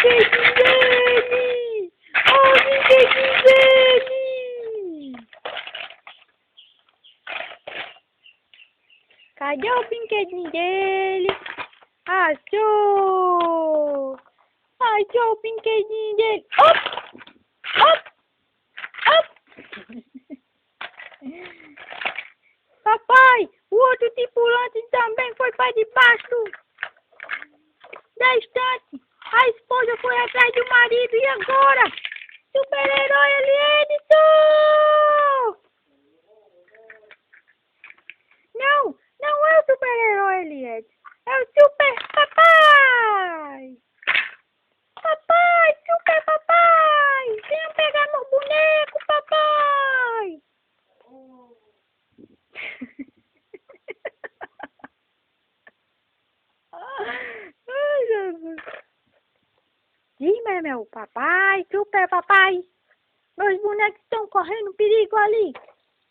brinquedinho dele! Olha o brinquedinho dele! Cadê o brinquedinho dele? Achou! Achou o brinquedinho dele! Op! Op! Op! Papai, o outro tripulante também foi para debaixo da estante. A esposa foi atrás do marido e agora? Super-herói Eliedson! Não, não é o super-herói Eliedson. É o super papai! Papai, super papai! Venha pegar meu boneco, papai! Ai, Jesus. Ih, meu papai, super papai. Meus bonecos estão correndo perigo ali,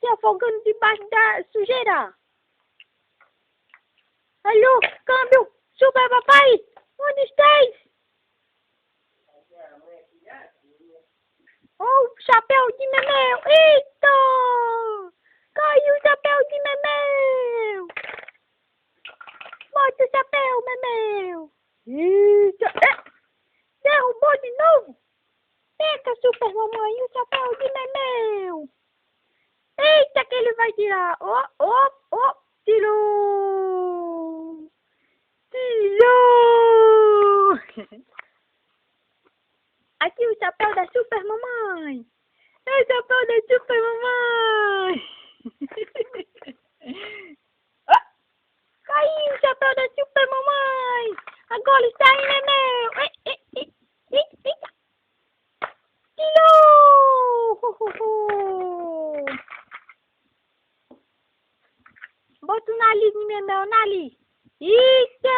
se afogando debaixo da sujeira. Alô, câmbio, super papai, onde estás? Oh, chapéu de Memel, eita! Caiu o chapéu de Memel! Bota o chapéu, Memel! Eita! Derrubou de novo! Pega, super mamãe, o chapéu de Memel! Eita, que ele vai tirar! Tirou! Tirou! Aqui o chapéu da super mamãe! É o chapéu da super mamãe! Caiu o chapéu da super mamãe! Agora está aí, Memel! Eita! Tirou! Bota o nariz no meu nariz! Eita!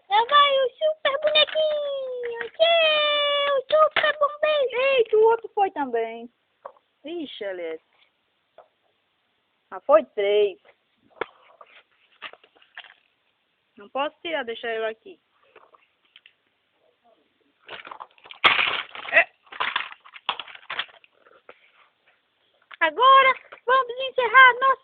Lá vai o super bonequinho! O super bombeiro! Eita, o outro foi também. Ixi, Alex. Foi 3. Não posso tirar, deixar eu aqui. Agora vamos encerrar nossa